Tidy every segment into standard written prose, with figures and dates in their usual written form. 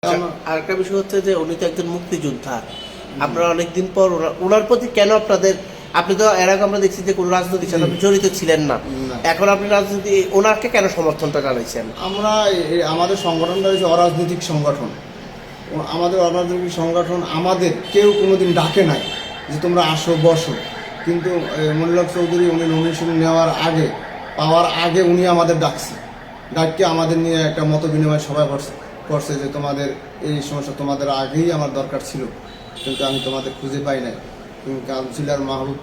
আরেকটা বিষয় হচ্ছে যে উনি তো একজন মুক্তিযোদ্ধা। আপনারা অনেকদিন পর ওনার প্রতি কেন আপনাদের, আপনি তো এর আগে আমরা দেখছি যে কোনো রাজনৈতিক সাথে আপনি জড়িত ছিলেন না, এখন আপনি রাজনীতি, ওনাকে কেন সমর্থনটা জানাইছেন? আমরা আমাদের সংগঠনটা হচ্ছে অরাজনৈতিক সংগঠন। আমাদের অরাজনৈতিক সংগঠন আমাদের কেউ কোনোদিন ডাকে নাই যে তোমরা আসো বসো, কিন্তু মনিরুল হক চৌধুরী উনি নমিনেশন পাওয়ার আগে উনি আমাদের ডাককে আমাদের নিয়ে একটা মত বিনিময় সভা করছে যে তোমাদের এই সমস্যা তোমাদের আগেই আমার দরকার ছিল, কিন্তু আমি তোমাদের খুঁজে পাই নাই। কাউন্সিলর মাহবুব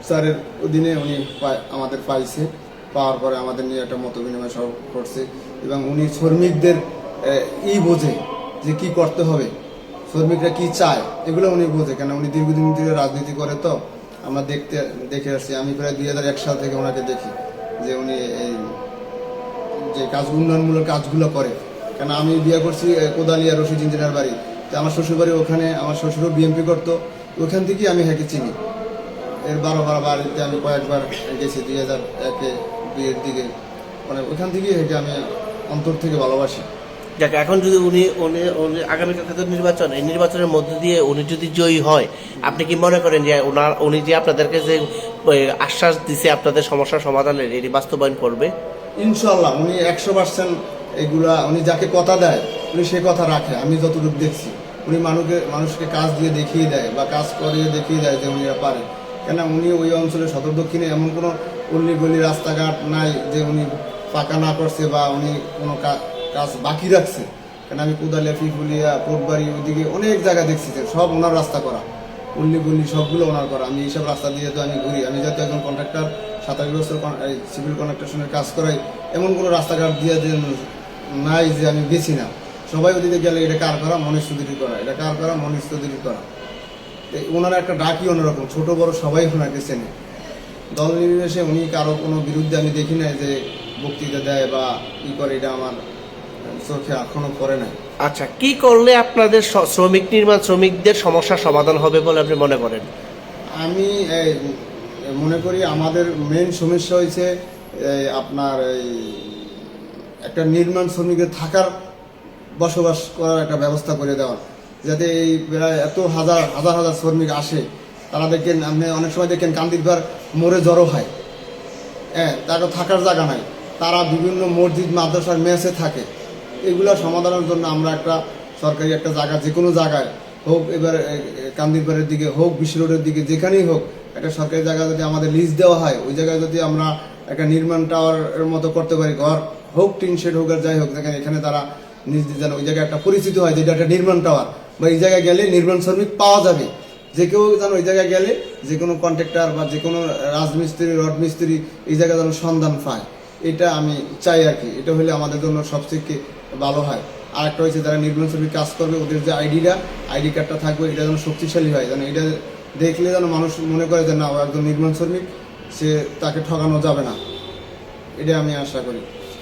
স্যারের অধীনে উনি আমাদের পাওয়ার পরে আমাদের নিয়ে একটা মত বিনিময় সভা করছে এবং উনি শ্রমিকদের বোঝে যে কি করতে হবে, শ্রমিকরা কি চায় এগুলো উনি বোঝে, কেন উনি দীর্ঘদিন ধরে রাজনীতি করে। তো আমরা দেখে আসছি, আমি প্রায় 2001 সাল থেকে ওনাকে দেখি যে উনি এই যে উন্নয়নমূলক কাজগুলো করে। কেন আমি বিয়ে করছি কোদালিয়া রশিদ ইঞ্জিনিয়ার বাড়ি, তো আমার শ্বশুরবাড়ি ওখানে, আমার শ্বশুরও বিএমপি করতো, ওখান থেকেই আমি হ্যাঁকে চিনি। এর 12 বাড়িতে আমি কয়েকবার গেছি 2001-এ বিয়ের দিকে, মানে ওখান থেকেই হ্যাঁকে আমি অন্তর থেকে ভালোবাসি। যাক, এখন যদি উনি আগামীকাল নির্বাচন, এই নির্বাচনের মধ্যে দিয়ে উনি যদি জয়ী হয়, আপনি কি মনে করেন যে উনি যে আপনাদেরকে যে আশ্বাস দিছে আপনাদের সমস্যার সমাধানের, এটি বাস্তবায়ন করবে? ইনশাল্লাহ উনি 100% এগুলা, উনি যাকে কথা দেয় উনি সে কথা রাখে। আমি যতটুকু দেখছি উনি মানুষকে কাজ দিয়ে দেখিয়ে দেয় বা কাজ করিয়ে দেখিয়ে দেয় যে উনি পারে। কেন উনি ওই অঞ্চলের সদর দক্ষিণে এমন কোনো অল্লি গলি রাস্তাঘাট নাই যে উনি পাকা না করছে বা উনি কোনো কাজ বাকি রাখছে। কেন আমি কোদালিয়া, ফিফুলিয়া, কোটবাড়ি ওইদিকে অনেক জায়গা দেখছি যে সব ওনার রাস্তা করা, অল্লি গলি সবগুলো ওনার করা। আমি এইসব রাস্তা দিয়ে তো আমি ঘুরি, আমি যাতে একজন কন্ট্রাক্টর 27 বছর সিভিল কন্ট্রাকশনের কাজ করাই, এমন কোনো রাস্তাঘাট দিয়ে নাই যে আমি গেছি না। সবাই ওদিকে গেলে এটা কার করা, মনীষ চৌধুরী করা, এটা কার করা, মনীষ চৌধুরী করা। ওনারা একটা ডাকি অন্যরকম, ছোট বড় সবাই ওনাকে চেনে। দল নির্বিশেষে উনি কারো কোনো বিরুদ্ধে আমি দেখি নাই যে বক্তৃতা দেয় বা ই করে, এটা আমার চোখে এখনো পড়ে নাই। আচ্ছা, কি করলে আপনাদের শ্রমিকদের সমস্যার সমাধান হবে বলে আপনি মনে করেন? আমি মনে করি আমাদের মেন সমস্যা হয়েছে আপনার এই একটা নির্মাণ শ্রমিকের থাকার, বসবাস করার একটা ব্যবস্থা করে দেওয়া, যাতে এই প্রায় এত হাজার হাজার শ্রমিক আসে, তারা দেখেন, আপনি অনেক সময় দেখেন কান্দিরবার মোড়ে জড়ো হয়, তারা থাকার জায়গা নাই, তারা বিভিন্ন মসজিদ মাদ্রাসার মেসে থাকে। এগুলা সমাধানের জন্য আমরা একটা সরকারি একটা জায়গা, যে কোনো জায়গায় হোক, এবার কান্দিরবাড়ের দিকে হোক, বিশ্ব রোডের দিকে, যেখানেই হোক, একটা সরকারি জায়গা যদি আমাদের লিজ দেওয়া হয়, ওই জায়গায় যদি আমরা একটা নির্মাণ টাওয়ারের মতো করতে পারি, ঘর হোক, টিন শেড হোক আর যাই হোক, দেখেন এখানে তারা নিজ যেন ওই জায়গায় একটা পরিচিত হয় যে এটা একটা নির্মাণ টাওয়ার, বা এই জায়গায় গেলে নির্মাণ শ্রমিক পাওয়া যাবে। যে কেউ যেন ওই জায়গায় গেলে, যে কোনো কন্ট্রাক্টর বা যে কোনো রাজমিস্ত্রি, রড মিস্ত্রি এই জায়গায় যেন সন্ধান পায়, এটা আমি চাই আর কি। এটা হলে আমাদের জন্য সবথেকে ভালো হয়। আর একটা হয়েছে, যারা নির্মাণ শ্রমিক কাজ করবে, ওদের যে আইডি কার্ডটা থাকবে, এটা যেন শক্তিশালী হয়, যেন এটা দেখলে যেন মানুষ মনে করে যে না, ও একজন নির্মাণ শ্রমিক, তাকে ঠকানো যাবে না, এটা আমি আশা করি।